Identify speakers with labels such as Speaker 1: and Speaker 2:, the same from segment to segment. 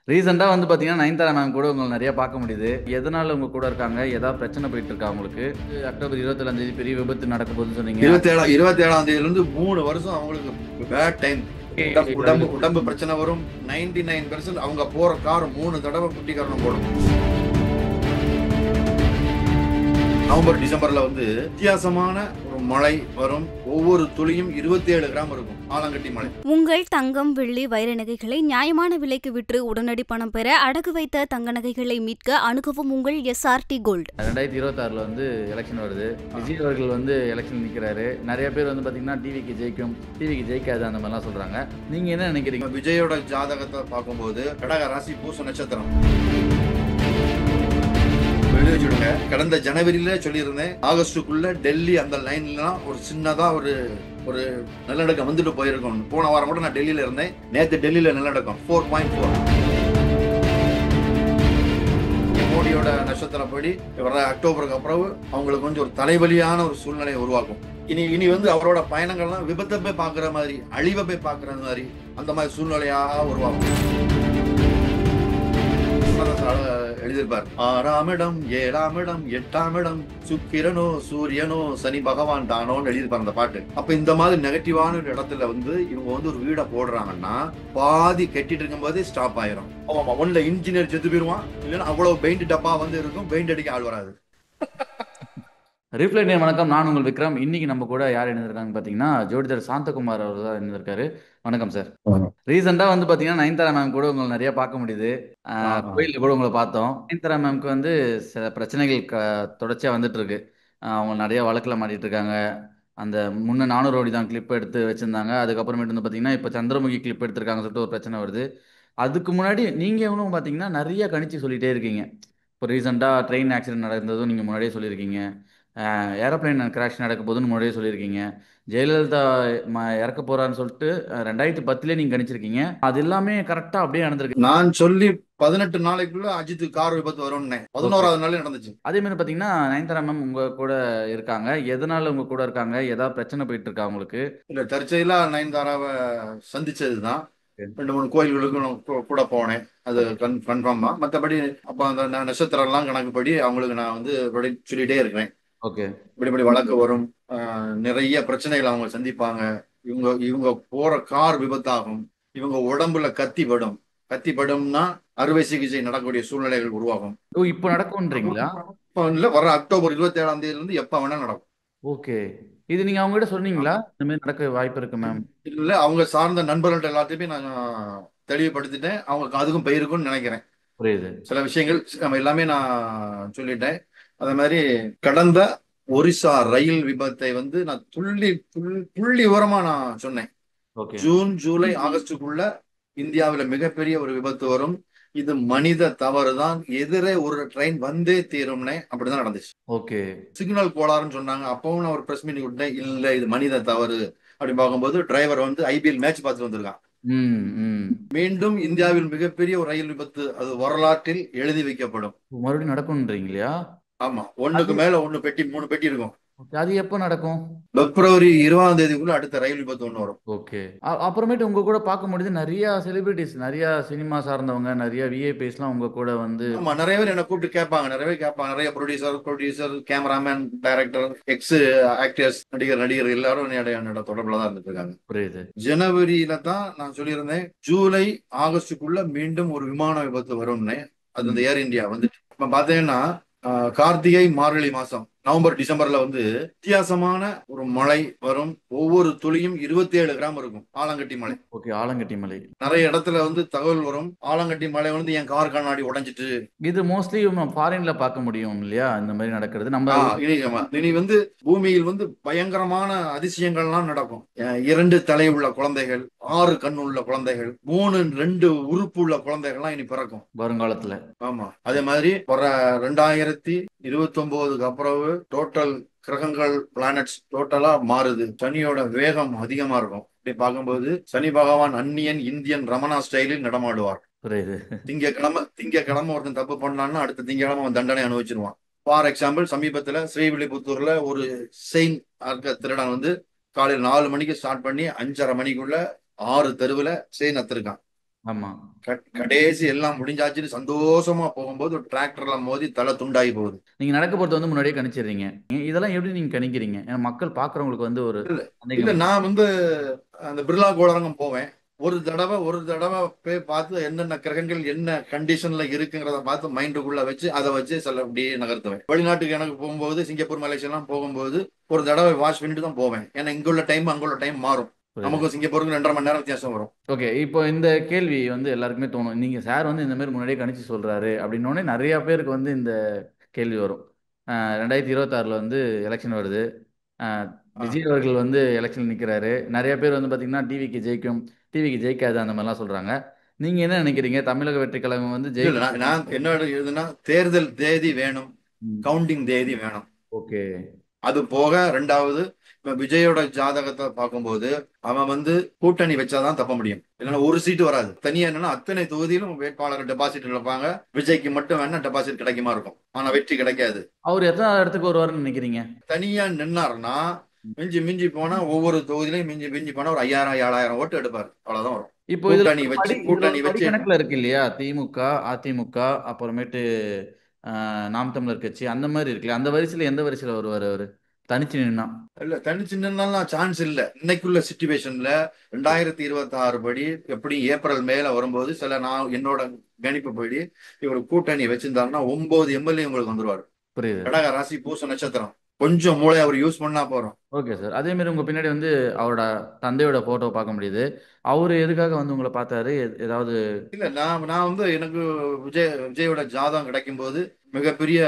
Speaker 1: ரீசெண்டா வந்து பாத்தீங்கன்னா, நயன்தாரா மேம் கூட உங்கள நெறைய பார்க்க முடியுது. எதனால உங்க கூட இருக்காங்க? ஏதாவது பிரச்சனை போயிட்டு இருக்கா உங்களுக்கு? அக்டோபர் 27ஆம் தேதி பெரிய விபத்து நடக்க போகுதுன்னு சொன்னீங்க.
Speaker 2: 27ஆம் தேதியிலிருந்து 3 வருஷம் அவங்களுக்கு பேட் டைம். உடம்பு பிரச்சனை வரும். 99% அவங்க போற கார் 3 தடவை குட்டி காரணம் போடும். நவம்பர் டிசம்பர்ல வந்து வித்தியாசமான ஒரு மழை வரும். ஒவ்வொரு துளியும் 27 கிராம் இருக்கும். ஆலங்கட்டி மழை.
Speaker 3: உங்கள் தங்கம், வெள்ளி, வைர நகைகளை நியாயமான விலைக்கு விற்று உடனடி பணம் பெற அடகு வைத்த தங்க நகைகளை மீட்க அணுகவும் உங்கள் SRT கோல்ட்.
Speaker 1: 2026ல வந்து எலெக்ஷன் வருது. விஜய் அவர்கள் வந்து எலெக்ஷன் நிக்கிறாரு. நிறைய பேர் வந்து பாத்தீங்கன்னா டிவிக்கு ஜெயிக்கும், டிவிக்கு ஜெயிக்காது அந்த மாதிரிலாம் சொல்றாங்க. நீங்க என்ன நினைக்கிறீங்க?
Speaker 2: விஜயோட ஜாதகத்தை பார்க்கும்போது கடக ராசி பூச நட்சத்திரம். எழுதி வச்சுடுங்க. கடந்த ஜனவரியில சொல்லியிருந்தேன், ஆகஸ்டுக்குள்ள டெல்லி அந்த லைன்லாம் ஒரு சின்னதா ஒரு நிலநடுக்கம் வந்துட்டு போயிருக்கும். போன வாரம் கூட நான் டெல்லியில இருந்தேன். நேத்து டெல்லியில நிலநடுக்கம் 4.4. மோடியோட நட்சத்திரப்படி வர அக்டோபருக்கு அப்புறம் அவங்களுக்கு கொஞ்சம் ஒரு தலைவலியான ஒரு சூழ்நிலையை உருவாக்கும். இனி வந்து அவரோட பயணங்கள்லாம் விபத்தை போய் பாக்குற மாதிரி, அழிவை போய் பாக்குற மாதிரி, அந்த மாதிரி சூழ்நிலையா உருவாகும். எழுதியிருப்பார், 6ஆம் இடம், 7ஆம் இடம், 8ஆம் இடம், சுக்கிரனோ சூரியனோ சனி பகவான் தானோன்னு எழுதியிருப்பார் அந்த பாட்டு. அப்ப இந்த மாதிரி நெகட்டிவான ஒரு இடத்துல வந்து இவங்க வந்து ஒரு வீடை போடுறாங்கன்னா பாதி கட்டிட்டு இருக்கும் போதே ஸ்டாப் ஆயிரும். ஒன்னுல இன்ஜினியர் செத்து போயிருவான், இல்லைன்னா அவ்வளவு பெயிண்ட் டப்பா வந்து இருக்கும், பெயிண்ட் அடிக்க ஆள் வராது.
Speaker 1: ரீப்ளை வணக்கம், நான் உங்கள் விக்ரம். இன்னைக்கு நம்ம கூட யார் இணைந்திருக்காங்கன்னு பாத்தீங்கன்னா ஜோதிடர் சாந்தகுமார் அவர் தான் இணைந்திருக்காரு. வணக்கம் சார். ரீசெண்டா வந்து பாத்தீங்கன்னா நயன்தாரா மேம் கூட உங்களை நிறைய பார்க்க முடியுது. கோயிலில் கூட உங்களை பார்த்தோம். நயன்தாரா மேம்க்கு வந்து சில பிரச்சனைகள் தொடர்ச்சியா வந்துட்டு இருக்கு. அவங்க நிறைய வழக்குல மாட்டிட்டு இருக்காங்க. அந்த முன்ன 400 கோடி தான் கிளிப் எடுத்து வச்சிருந்தாங்க. அதுக்கப்புறமேட்டு வந்து பாத்தீங்கன்னா இப்ப சந்திரமுகி கிளிப் எடுத்திருக்காங்கன்னு சொல்லிட்டு ஒரு பிரச்சனை வருது. அதுக்கு முன்னாடி நீங்க எவ்வளவு பாத்தீங்கன்னா நிறைய கணிச்சு சொல்லிட்டே இருக்கீங்க. இப்போ ரீசெண்டாக ட்ரெயின் ஆக்சிடென்ட் நடந்ததும் நீங்கள் முன்னாடியே சொல்லியிருக்கீங்க. ஏரோப்ளைன் கிராஷ் நடக்க போதுன்னு முன்னாடியே சொல்லியிருக்கீங்க. ஜெயலலிதா இறக்க போறான்னு சொல்லிட்டு 2010லேயே நீங்கள் கணிச்சிருக்கீங்க. அது எல்லாமே கரெக்டாக அப்படியே நடந்திருக்கு.
Speaker 2: நான் சொல்லி 18 நாளைக்குள்ள அஜித் கார் விபத்து வரும்னு 11ஆவது நாளே நடந்துச்சு.
Speaker 1: அதே மாதிரி பார்த்தீங்கன்னா நயன்தாரா மேம் உங்க கூட இருக்காங்க. எதனால உங்க கூட இருக்காங்க? ஏதாவது பிரச்சனை போயிட்டு இருக்கா உங்களுக்கு?
Speaker 2: இல்ல, தற்செயலா நயன்தாராவை சந்திச்சதுதான். 2-3 கோயில்களுக்கு நான் கூட போனேன். அது கன்ஃபார்மா. மற்றபடி அப்ப அந்த நட்சத்திரம் எல்லாம் கணக்குப்படி அவங்களுக்கு நான் வந்து சொல்லிட்டே இருக்கிறேன்.
Speaker 1: ஓகே.
Speaker 2: இப்படி வழக்கு வரும், நிறைய பிரச்சனைகள் அவங்க சந்திப்பாங்க. இவங்க போற கார் விபத்தாகும். இவங்க உடம்புல கத்தி படும்னா அறுவை சிகிச்சை நடக்கக்கூடிய சூழ்நிலைகள் உருவாகும்.
Speaker 1: ஓ, இப்போ நடக்கும்ன்றீங்களா?
Speaker 2: இப்ப இல்ல, வர அக்டோபர் 27ஆம் தேதியில இருந்து எப்ப வேணா நடக்கும்.
Speaker 1: ஓகே. இது நீங்க அவங்க கிட்ட சொன்னீங்களா? இந்த மாதிரி நடக்க வாய்ப்பு இருக்கு மேம்?
Speaker 2: இல்ல, அவங்க சார்ந்த நண்பர்கள்ட்ட எல்லாத்தையுமே நான் தெளிவுபடுத்திட்டேன். அவங்க அதுக்கும் போயிருக்கும்னு நினைக்கிறேன்.
Speaker 1: புரியுது.
Speaker 2: சில விஷயங்கள் நம்ம எல்லாமே நான் சொல்லிட்டேன். அதே மாதிரி கடந்த ஒரிசா ரயில் விபத்தை வந்து நான் புள்ளி விவரமா நான் சொன்னேன்.
Speaker 1: ஓகே.
Speaker 2: ஜூன், ஜூலை, ஆகஸ்டுக்குள்ள இந்தியாவில் மிகப்பெரிய ஒரு விபத்து வரும். இது மனித தவறு தான். எதிரே ஒரு ட்ரெயின் வந்தே தீரும்னே அப்படிதான் நடந்துச்சு.
Speaker 1: ஓகே.
Speaker 2: சிக்னல் கோளாறுன்னு சொன்னாங்க. அப்பவும் நான் ஒரு பிரஸ் மீட்டிங் விட்டேன். இல்ல, இது மனித தவறு. அப்படி பார்க்கும்போது டிரைவர் வந்து IPL மேட்ச் பார்த்துட்டு வந்திருக்கான். மீண்டும் இந்தியாவில் மிகப்பெரிய ஒரு ரயில் விபத்து, அது வரலாற்றில் எழுதி வைக்கப்படும்.
Speaker 1: மறுபடியும் நடக்கும்ன்றீங்களா?
Speaker 2: ஆமா, ஒண்ணுக்கு மேல ஒண்ணு பெட்டி, 3 பெட்டி இருக்கும்.
Speaker 1: அது எப்போ நடக்கும்?
Speaker 2: பிப்ரவரி 20ஆம் தேதிக்குள்ள அடுத்த ரயில் விபத்து ஒண்ணு வரும்.
Speaker 1: ஓகே. அப்புறமேட்டு உங்க கூட பார்க்க முடியுது நிறைய செலிபிரிட்டிஸ், நிறைய சினிமா சார்ந்தவங்க, நிறைய விஐபிஸ்லாம் உங்க கூட வந்து.
Speaker 2: ஆமா, நிறைய பேர் என்ன கூப்பிட்டு கேட்பாங்க. நிறைய producer, cameraman, director, X actors, நடிகர் எல்லாரும் என்னோட தொடர்புல தான் இருந்துட்டு இருக்காங்க.
Speaker 1: புரியுது.
Speaker 2: ஜனவரியில தான் நான் சொல்லியிருந்தேன், ஜூலை ஆகஸ்டுக்குள்ள மீண்டும் ஒரு விமான விபத்து வரும்னு. அது இந்த ஏர் இந்தியா வந்துட்டு இப்ப பாத்தீங்கன்னா கார்த்திகை மார்கழி மாசம் நவம்பர் டிசம்பர்ல வந்து வித்தியாசமான ஒரு மழை வரும். ஒவ்வொரு துளியும் 27 கிராம் இருக்கும். ஆலங்கட்டி மழை.
Speaker 1: ஓகே. ஆலங்கட்டி மலை.
Speaker 2: நிறைய இடத்துல வந்து தகவல் வரும், ஆலங்கட்டி மழை வந்து என் கார் கண்ணாடி உடைஞ்சிட்டு.
Speaker 1: இது மோஸ்ட்லி ஃபாரின்ல பார்க்க முடியும் இல்லையா இந்த மாதிரி நடக்கிறது? நம்ம
Speaker 2: இனி வந்து பூமியில் வந்து பயங்கரமான அதிசயங்கள்லாம் நடக்கும். 2 தலை உள்ள குழந்தைகள், 6 கண் உள்ள குழந்தைகள், 2 உறுப்பு உள்ள குழந்தைகள்லாம் இனி பிறக்கும்
Speaker 1: வருங்காலத்துல.
Speaker 2: ஆமா, அதே மாதிரி வர 2029க்கு அப்புறம் டோட்டல் கிரகங்கள், பிளானட்ஸ் டோட்டலா மாறுது. சனியோட வேகம் அதிகமா இருக்கும். இப்படி பார்க்கும்போது சனி பகவான் அந்நியன் இந்தியன் ரமணா ஸ்டைலில் நடமாடுவார்.
Speaker 1: புரியுது.
Speaker 2: திங்கக்கிழமை ஒருத்தன் தப்பு பண்ணான்னா அடுத்த திங்கக்கிழமை அவன் தண்டனை அனுபவிச்சிருவான். ஃபார் எக்ஸாம்பிள், சமீபத்துல ஸ்ரீவில்லிபுத்தூர்ல ஒரு செயின் திருடன் வந்து காலையில் 4 மணிக்கு ஸ்டார்ட் பண்ணி 5:30 மணிக்குள்ள 6 தெருவுல செயின் அத்திருக்கான்.
Speaker 1: ஆமா.
Speaker 2: கடைசி எல்லாம் முடிஞ்சாச்சுன்னு சந்தோஷமா போகும்போது ஒரு டிராக்டர்ல மோதி தலை துண்டாகி போகுது.
Speaker 1: நீங்க நடக்க போறது வந்து முன்னாடியே கணிச்சிடுறீங்க. இதெல்லாம் எப்படி நீங்க கணிக்கிறீங்க? ஏன்னா மக்கள் பார்க்குறவங்களுக்கு வந்து ஒரு
Speaker 2: இல்ல இல்ல
Speaker 1: சந்தேகம்.
Speaker 2: நான் வந்து அந்த பிர்லா கோளரங்கம் போவேன். ஒரு தடவை போய் பார்த்து என்னென்ன கிரகங்கள் என்ன கண்டிஷன்ல இருக்குங்கிறத பார்த்து மைண்டுக்குள்ள வச்சு அதை வச்சு சில அப்படியே நகர்த்துவேன். வெளிநாட்டுக்கு எனக்கு போகும்போது சிங்கப்பூர் மலேசியா எல்லாம் போகும்போது ஒரு தடவை வாட்ச் பண்ணிட்டு தான் போவேன். ஏன்னா இங்குள்ள டைம் அங்குள்ள டைம் மாறும்.
Speaker 1: புரியுது.
Speaker 2: நமக்கும் சிங்கப்பூருக்கு 2.5 மணி நேரம் வித்தியாசம் வரும்.
Speaker 1: ஓகே. இப்போ இந்த கேள்வி வந்து எல்லாருக்குமே தோணும். நீங்க சார் வந்து இந்த மாதிரி முன்னாடியே கணிச்சு சொல்றாரு அப்படின்னோடனே நிறைய பேருக்கு வந்து இந்த கேள்வி வரும். 2026 வந்து எலெக்ஷன் வருது. அஹ்,
Speaker 2: ஆ.
Speaker 1: விஜய் அவர்கள் வந்து எலெக்ஷன் நிற்கிறாரு. நிறைய பேர் வந்து பார்த்தீங்கன்னா டிவிக்கு ஜெயிக்கும், டிவிக்கு ஜெயிக்காது அந்த மாதிரிலாம் சொல்றாங்க. நீங்க என்ன நினைக்கிறீங்க? தமிழக வெற்றி கழகம் வந்து
Speaker 2: இல்ல
Speaker 1: ஜெயிக்கும்?
Speaker 2: நான் என்னோட இதுனா தேர்தல் தேதி வேணும்,
Speaker 1: ம்.
Speaker 2: கவுண்டிங் தேதி வேணும்.
Speaker 1: ஓகே.
Speaker 2: அது போக ரெண்டாவது இப்ப விஜயோட ஜாதகத்தை பார்க்கும்போது அவன் வந்து கூட்டணி வச்சாதான் தப்ப முடியும். இல்லைன்னா ஒரு சீட்டு வராது. தனியா என்னன்னா அத்தனை தொகுதியிலும் வேட்பாளர் டெபாசிட் இழப்பாங்க. விஜய்க்கு மட்டும் வேணா டெபாசிட் கிடைக்குமா இருக்கும், ஆனா வெற்றி கிடைக்காது.
Speaker 1: அவர் எத்தனை இடத்துக்கு வருவாருன்னு நினைக்கிறீங்க?
Speaker 2: தனியா நின்னாருன்னா மிஞ்சி மிஞ்சி போனா ஒவ்வொரு தொகுதியிலையும் மிஞ்சி மிஞ்சி போனா ஒரு 5000 7000 ஓட்டு எடுப்பாரு. அவ்வளவுதான் வரும்.
Speaker 1: இப்போ இதுல
Speaker 2: கூட்டணி
Speaker 1: ஒரு
Speaker 2: வச்சு
Speaker 1: இதுல ஒரு
Speaker 2: கூட்டணி வச்சு
Speaker 1: படிக்கணக்குல இருக்கு இல்லையா? திமுக, அதிமுக, அப்புறமேட்டு நாம் தமிழர் கட்சி அந்த மாதிரி இருக்குல்ல. அந்த வரிசையில எந்த வரிசையில வருவாரு அவரு தனிச்சு நின்னா?
Speaker 2: இல்ல தனிச்சு நின்னாலாம் சான்ஸ் இல்ல. இன்னைக்குள்ள சிச்சுவேஷன்ல 2026 படி எப்படி ஏப்ரல் மேல வரும்போது சில நான் என்னோட கணிப்பு படி இவர் கூட்டணி வச்சிருந்தாருன்னா 9 எம்எல்ஏ உங்களுக்கு வந்துருவாரு.
Speaker 1: புரியுது.
Speaker 2: கடக ராசி பூச நட்சத்திரம். கொஞ்சம் மூளை அவர் யூஸ் பண்ணா போறோம்.
Speaker 1: Okay sir. அதே மாதிரி உங்க பின்னாடி வந்து அவரோட தந்தையோட போட்டோ பார்க்க முடியுது. அவரு எதுக்காக வந்து உங்களை பார்த்தாரு? ஏதாவது?
Speaker 2: இல்ல நான் வந்து எனக்கு விஜயோட ஜாதகம் கிடைக்கும் போது மிகப்பெரிய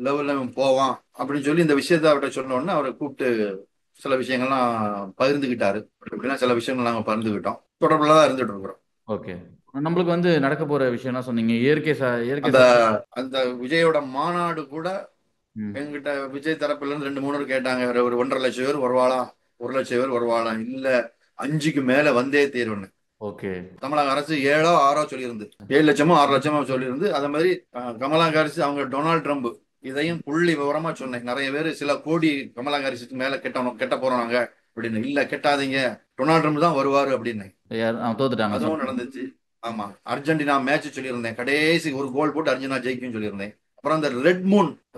Speaker 2: லெவல்ல போவான் அப்படின்னு சொல்லி இந்த விஷயத்த அவர்கிட்ட சொன்ன உடனே அவரை கூப்பிட்டு சில விஷயங்கள்லாம் பகிர்ந்துகிட்டாரு. அப்படின்னா சில விஷயங்கள் நாங்க பகிர்ந்துகிட்டோம். தொடர்புல தான் இருந்துட்டு இருக்கிறோம்.
Speaker 1: ஓகே. நம்மளுக்கு வந்து நடக்க போற விஷயம்லாம் சொன்னீங்க. இயற்கை
Speaker 2: அந்த
Speaker 1: சார்.
Speaker 2: அந்த விஜயோட மாநாடு கூட
Speaker 1: ம்.
Speaker 2: எங்கிட்ட விஜய் தரப்புல இருந்து 2 3 பேர் கேட்டாங்க. ஒரு 1.5 லட்சம் பேர் வருவாளா, 1 லட்சம் பேர் வருவாளா, இல்ல 5க்கு மேல வந்தே தீர்வுன்னு.
Speaker 1: ஓகே.
Speaker 2: தமிழக அரசு 7ஓ 6ஓ சொல்லியிருந்து, 7 லட்சமோ 6 லட்சமோ சொல்லியிருந்து. அதே மாதிரி கமலா ஹாரிஸ் அவங்க டொனால்ட் ட்ரம்ப் இதையும் புள்ளி விவரமா சொன்னேன். நிறைய பேர் சில கோடி கமலா ஹாரிஸுக்கு மேல கெட்ட போறோம் நாங்க அப்படின்னு. இல்ல கெட்டாதீங்க, டொனால்ட் ட்ரம்ப் தான் வருவாரு அப்படின்னு.
Speaker 1: தோத்துட்டாங்க
Speaker 2: அதுவும்
Speaker 1: சொன்னீங்க.
Speaker 2: நடந்துச்சு. ஆமா, அர்ஜென்டினா மேட்ச் சொல்லியிருந்தேன். கடைசி ஒரு கோல் போட்டு அர்ஜென்டினா ஜெயிக்கும் சொல்லியிருந்தேன். அப்புறம் அந்த
Speaker 1: ம்.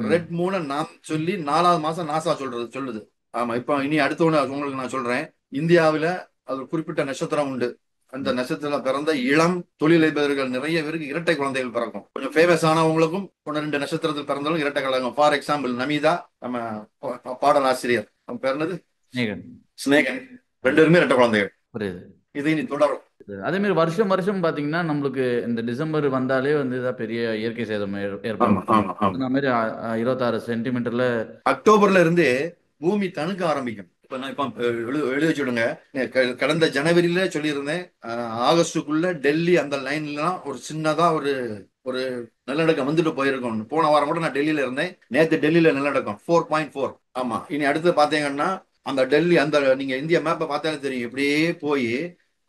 Speaker 2: ரெட் மூனை நான் சொல்லி 4வது மாசம் நாசா சொல்லுது. ஆமா, இப்ப இனி அடுத்த ஒண்ணு உங்களுக்கு நான் சொல்றேன். இந்தியாவில அது ஒரு குறிப்பிட்ட நட்சத்திரம் உண்டு. அந்த
Speaker 1: ம்.
Speaker 2: நட்சத்திரத்துல பிறந்த இளம் தொழிலதிபர்கள் நிறைய பேருக்கு இரட்டை குழந்தைகள் பிறக்கும். கொஞ்சம் ஃபேமஸ் ஆனவங்களுக்கும் 1 2 நட்சத்திரத்தில் பிறந்தவங்களும் இரட்டை குழந்தைங்க. ஃபார் எக்ஸாம்பிள் நமிதா, நம்ம பாடலாசிரியர், நம்ம பேர் என்னது,
Speaker 1: நீங்க-
Speaker 2: ஸ்னேகன். 2 பேருமே இரட்டை குழந்தைகள்.
Speaker 1: புரியுது.
Speaker 2: இது இனி தொடரும்.
Speaker 1: அதே மாதிரி வருஷம் வருஷம் பாத்தீங்கன்னா நம்மளுக்கு இந்த டிசம்பர் வந்தாலே வந்து இதான் பெரிய இயற்கை சேதம் ஏற்படும்.
Speaker 2: ஆமா ஆமா ஆமா.
Speaker 1: அந்த மாதிரி 26 சென்டிமீட்டர்ல.
Speaker 2: அக்டோபர்ல இருந்தே பூமி தணுக்க ஆரம்பிக்கும். இப்ப நான் இப்ப எழுதி வச்சுடுங்க. கடந்த ஜனவரியில சொல்லியிருந்தேன். ஆகஸ்டுக்குள்ள டெல்லி அந்த லைன்லாம் ஒரு சின்னதா ஒரு ஒரு நிலநடுக்கம் வந்துட்டு போயிருக்கும். போன வாரம் கூட நான் டெல்லியில இருந்தேன். நேத்து டெல்லியில நிலநடுக்கம் 4.4. ஆமா, இனி அடுத்து பாத்தீங்கன்னா அந்த டெல்லி அந்த நீங்க இந்திய மேப்பை பார்த்தாலே தெரியும். இப்படியே போய்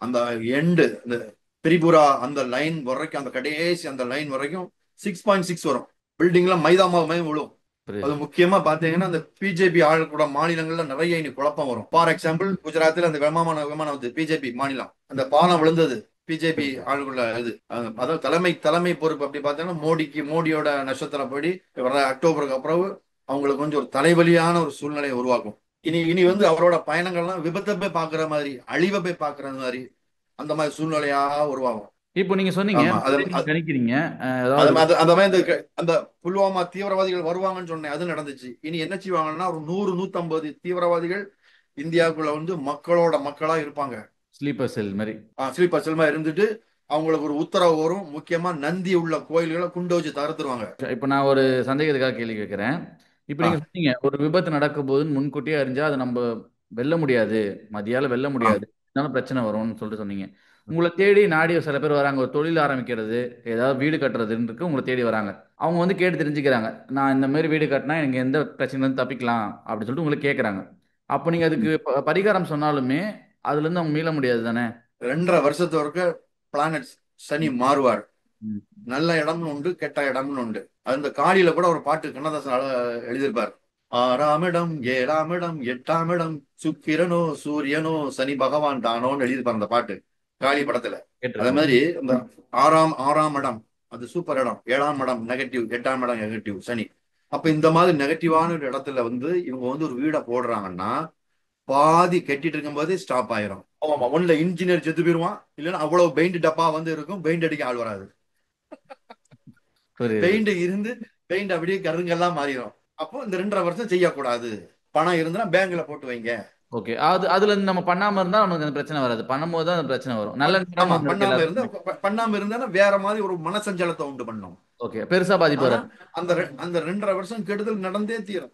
Speaker 2: அந்த எண்டு அந்த திரிபுரா அந்த லைன் வரைக்கும், அந்த கடைசி அந்த லைன் வரைக்கும் 6.6 வரும். பில்டிங்லாம் மைதா மாவு விழும். அது
Speaker 1: புரியுது.
Speaker 2: முக்கியமா பாத்தீங்கன்னா அந்த பிஜேபி ஆளக்கூட மாநிலங்கள்ல நிறைய இனி குழப்பம் வரும். ஃபார் எக்ஸாம்பிள் குஜராத்தில் அந்த விமானம் வந்து பிஜேபி மாநிலம், அந்த பாலம் விழுந்தது பிஜேபி ஆளுக்குள்ள இது. அதாவது தலைமை பொறுப்பு அப்படி பார்த்தீங்கன்னா மோடியோட நட்சத்திரப்படி வர அக்டோபருக்கு அப்புறம் அவங்களுக்கு கொஞ்சம் ஒரு தலைவலியான ஒரு சூழ்நிலையை உருவாக்கும். இனி வந்து அவரோட பயணங்கள்லாம் விபத்தை போய் பாக்குற மாதிரி, அழிவை போய் பாக்குற மாதிரி, அந்த மாதிரி சூழ்நிலையா உருவாகும்.
Speaker 1: இப்போ நீங்க சொன்னீங்க
Speaker 2: ஆமா,
Speaker 1: நீங்க கணிக்கிறீங்க.
Speaker 2: அது
Speaker 1: அதாவது
Speaker 2: அந்த மாதிரி அந்த புல்வாமா தீவிரவாதிகள் வருவாங்கன்னு சொன்னேன், அது நடந்துச்சு. இனி என்ன செய்வாங்கன்னா ஒரு 100 150 தீவிரவாதிகள் இந்தியாவுக்குள்ள வந்து மக்களோட மக்களா இருப்பாங்க.
Speaker 1: ஸ்லீப்பர் செல் மாதிரி.
Speaker 2: ஸ்லீப்பர் செல்மா இருந்துட்டு அவங்களுக்கு ஒரு உத்தரவு வரும். முக்கியமா நந்தி உள்ள கோயில்களை குண்டு வச்சு தகர்த்துருவாங்க.
Speaker 1: இப்போ நான் ஒரு சந்தேகத்துக்காக கேள்வி கேட்கிறேன். இப்போ
Speaker 2: ஆ,
Speaker 1: நீங்க சொன்னீங்க ஒரு விபத்து நடக்க போகுதுன்னு முன்கூட்டியே அறிஞ்சா அது நம்ம வெல்ல முடியாது, மதியால வெல்ல
Speaker 2: ஆ.
Speaker 1: முடியாது, இதனால பிரச்சனை வரும்னு சொல்லிட்டு சொன்னீங்க. உங்களை தேடி நாடி சில பேர் வராங்க. ஒரு தொழில் ஆரம்பிக்கிறது, ஏதாவது வீடு கட்டுறதுன்னு உங்களை தேடி வராங்க. அவங்க வந்து கேட்டு தெரிஞ்சுக்கிறாங்க. நான் இந்த மாதிரி வீடு கட்டினா எனக்கு எந்த பிரச்சனையிலும் தப்பிக்கலாம் அப்படின்னு சொல்லிட்டு உங்களை கேட்குறாங்க. அப்போ நீங்க அதுக்கு பரிகாரம் சொன்னாலுமே அதுல இருந்து அவங்க மீள முடியாது தானே?
Speaker 2: 2.5 வருஷத்து வரைக்கும் பிளானட் சனி
Speaker 1: ம்.
Speaker 2: மாறுவார்.
Speaker 1: ம்.
Speaker 2: நல்ல இடம்னு உண்டு, கெட்ட இடம்னு உண்டு. அந்த காளியில கூட ஒரு பாட்டு கண்ணதாசன் எழுதியிருப்பார். 6ஆம் இடம் 7ஆம் இடம் 8ஆம் இடம் சுக்கிரனோ சூரியனோ சனி பகவான் தானோன்னு எழுதியிருப்பார் அந்த பாட்டு. காளி படத்துல. அதே
Speaker 1: கேட்டிருக்கோம்.
Speaker 2: மாதிரி இந்த ஆறாம் இடம் அது சூப்பர் இடம், 7ஆம் இடம் நெகட்டிவ், 8ஆம் இடம் நெகட்டிவ் சனி. அப்ப இந்த மாதிரி நெகட்டிவான ஒரு இடத்துல வந்து இவங்க வந்து ஒரு வீடை போடுறாங்கன்னா பாதி கட்டிட்டு இருக்கும் போதே ஸ்டாப் ஆயிரும். ஆமா, ஒண்ணுல இன்ஜினியர் செத்து போயிருவான், இல்லைன்னா அவ்வளவு பெயிண்ட் டப்பா வந்து இருக்கும், பெயிண்ட் அடிக்க ஆள் வராது.
Speaker 1: புரியுது.
Speaker 2: பெயிண்ட் இருந்து பெயிண்ட் அப்படியே கருங்கெல்லாம் மாறிடும். அப்போ இந்த 2.5 வருஷம் செய்யக்கூடாது. பணம் இருந்தா பேங்க்ல போட்டு வைங்க.
Speaker 1: ஓகே. அதுல இருந்து நம்ம பண்ணாம இருந்தா நமக்கு அந்த பிரச்சனை வராது. பண்ணும்போது தான் அந்த பிரச்சனை வரும். நல்ல நேரம்
Speaker 2: ஆமா,
Speaker 1: ஒண்ணு இருக்கு எல்லாத்துக்குமே.
Speaker 2: பண்ணாம இருந்தா வேற மாதிரி ஒரு மனசஞ்சலத்தை உண்டு பண்ணும்.
Speaker 1: ஓகே. பெருசா பாதிப்பு
Speaker 2: ஆனா
Speaker 1: வராது.
Speaker 2: அந்த 2.5 வருஷம் கெடுதல் நடந்தே தீரும்.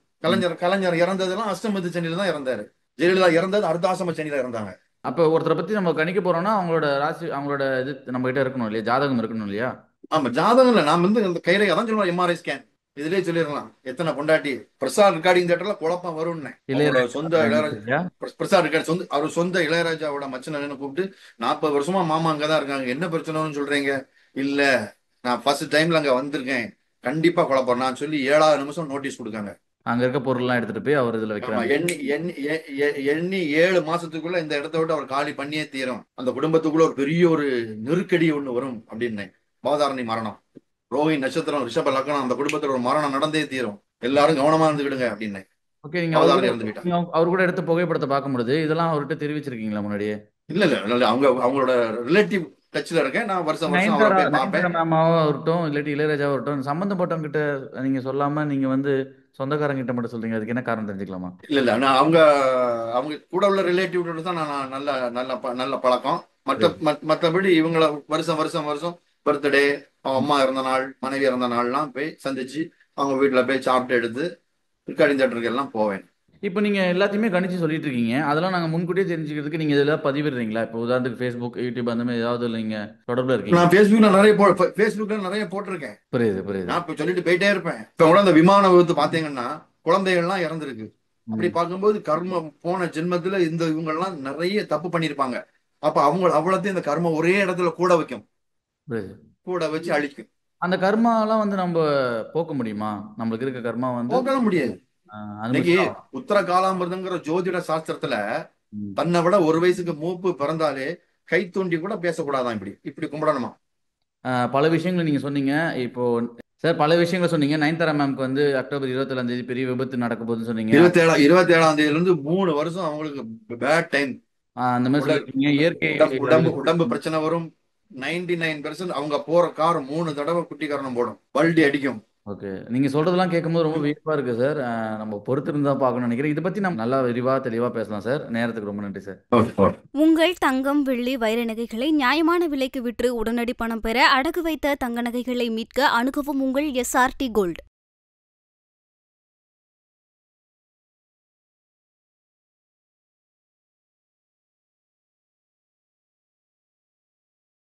Speaker 2: கலைஞர் இறந்ததெல்லாம் அஷ்டமத்து சனியில தான் இறந்தாரு. ஜெயலலிதா இறந்தது அர்த்தாசம சனியில இறந்தாங்க.
Speaker 1: அப்ப ஒருத்தரை பத்தி நம்ம கணிக்க போறோம்னா அவங்களோட ராசி, அவங்களோட இது நம்ம கிட்ட இருக்கணும் இல்லையா? ஜாதகம் இருக்கணும் இல்லையா?
Speaker 2: ஆமா, ஜாதகம் இல்ல, நான் வந்து இந்த கைரேகை தான் சொல்லுவேன். எம்ஆர்ஐ ஸ்கேன் இதுலயே சொல்லிடலாம். எத்தனை பொண்டாட்டி பிரசாத் ரெக்கார்டிங் தியேட்டர்ல குழப்பம் வரும்னு. அவரோட சொந்த இளையராஜா பிரசாத் ரெக்கார்ட் அவர் சொந்த இளையராஜாவோட மச்சனை கூப்பிட்டு 40 வருஷமா மாமா அங்கதான் இருக்காங்க, என்ன பிரச்சனைன்னு சொல்றீங்க? இல்ல, நான் ஃபர்ஸ்ட் டைம்ல அங்க வந்திருக்கேன், கண்டிப்பா குழப்பம் நான் சொல்லி 7வது நிமிஷம் நோட்டீஸ் கொடுக்காங்க.
Speaker 1: அங்க இருக்க பொருள் எல்லாம் எடுத்துட்டு போய் அவர் இதுல
Speaker 2: ஆமா,
Speaker 1: வைக்கிறாங்க.
Speaker 2: எண்ணி 7 மாசத்துக்குள்ள இந்த இடத்த விட்டு அவர் காலி பண்ணியே தீரும். அந்த குடும்பத்துக்குள்ள ஒரு பெரிய ஒரு நெருக்கடி ஒண்ணு வரும் அப்படின்னு. பாதாரணி மரணம், ரோஹி நட்சத்திரம், ரிஷப லக்னம், அந்த குடும்பத்துல ஒரு மரணம் நடந்தே தீரும், எல்லாரும் கவனமா இருந்துக்கிடுங்க அப்படின்னு.
Speaker 1: ஓகே. நீங்க
Speaker 2: அவதாரணி இறந்து போயிட்டாங்க.
Speaker 1: அவர் கூட எடுத்து புகைப்படத்தை பார்க்க முடியுது. இதெல்லாம் அவர்கிட்ட தெரிவிச்சிருக்கீங்களா முன்னாடியே?
Speaker 2: இல்ல, அவங்களோட ரிலேட்டிவ் டச்ல இருக்கேன் நான். வருஷம் அவரை போய் பார்ப்பேன்.
Speaker 1: நயன்தாரா மேமாவா இருக்கட்டும், இல்லாட்டி இளையராஜாவா இருக்கட்டும், சம்பந்தப்பட்டவங்க கிட்ட நீங்க சொல்லாம நீங்க வந்து சொந்தக்காரங்க கிட்ட மட்டும் சொல்றீங்க. அதுக்கு என்ன காரணம் தெரிஞ்சுக்கலாமா?
Speaker 2: இல்ல, நான் அவங்க கூட உள்ள ரிலேட்டிவ் தான் நான் நல்ல பழக்கம். மற்றபடி இவங்கள வருஷம் பர்த்டே, அவங்க அம்மா இறந்த நாள், மனைவி இறந்த நாள்லாம் போய் சந்திச்சு அவங்க வீட்டுல போய் சாப்பிட்டு எடுத்து ரெக்கார்டிங் தியேட்டருக்கு எல்லாம் போவேன்.
Speaker 1: இப்போ நீங்க எல்லாத்தையுமே கணிச்சு சொல்லிட்டு இருக்கீங்க. அதெல்லாம் நாங்க முன்கூட்டியே தெரிஞ்சுக்கிறதுக்கு நீங்க இதெல்லாம் பதிவிடுறீங்களா? இப்போ உதாரணத்துக்கு ஃபேஸ்புக், யூடியூப் அந்த மாதிரி ஏதாவது நீங்க தொடர்புல இருக்கீங்க?
Speaker 2: நான் ஃபேஸ்புக்ல நிறைய போட்டிருக்கேன்.
Speaker 1: புரியுது.
Speaker 2: நான் இப்ப சொல்லிட்டு போயிட்டே இருப்பேன். இப்ப கூட அந்த விமான விபத்து பாத்தீங்கன்னா குழந்தைகள்லாம் இறந்துருக்கு. அப்படி பார்க்கும்போது கர்மம் போன ஜென்மத்துல இவங்க எல்லாம் நிறைய தப்பு பண்ணிருப்பாங்க. அப்ப அவ்வளோத்தையும் இந்த கர்மம் ஒரே இடத்துல கூட வைக்கும், கூட வச்சு அழிக்கும்.
Speaker 1: அந்த கர்மாலாம் வந்து நம்ம போக்க முடியுமா? நம்மளுக்கு இருக்க கர்மா வந்து
Speaker 2: போக்கலாம் முடியாது. இன்னைக்கு உத்தர காலாமிருதங்கிற ஜோதிட சாஸ்திரத்துல தன்னை விட 1 வயசுக்கு மூப்பு பிறந்தாலே கை தூண்டி கூட பேசக்கூடாதான், இப்படி கும்பிடணுமா.
Speaker 1: பல விஷயங்கள் நீங்க சொன்னீங்க. இப்போ சார் பல விஷயங்கள் சொன்னீங்க. நயன்தாரா மேம்க்கு வந்து அக்டோபர் 27ஆம் தேதி பெரிய விபத்து நடக்க போகுதுன்னு சொன்னீங்க.
Speaker 2: 27ஆம் தேதியில இருந்து 3 வருஷம் அவங்களுக்கு பேட் டைம்.
Speaker 1: அந்த மாதிரி சொல்லிருக்கீங்க. இயற்கை
Speaker 2: உடம்பு பிரச்சனை வரும். 99% அவங்க போற கார் 3 தடவை குட்டி காரணம் போடும், வல்டி அடிக்கும்.
Speaker 1: ஓகே. நீங்க சொல்றதெல்லாம் கேட்கும்போது ரொம்ப வியப்பா இருக்கு சார். நம்ம பொறுத்து இருந்தா பார்க்கணும்னு நினைக்கிறேன். இதை பத்தி நம்ம நல்லா விரிவா தெளிவா பேசலாம் சார். நேரத்துக்கு ரொம்ப நன்றி சார்.
Speaker 3: உங்கள் தங்கம், வெள்ளி, வைர நகைகளை நியாயமான விலைக்கு விற்று உடனடி பணம் பெற அடகு வைத்த தங்க நகைகளை மீட்க அணுகவும் உங்கள் SRT கோல்ட்.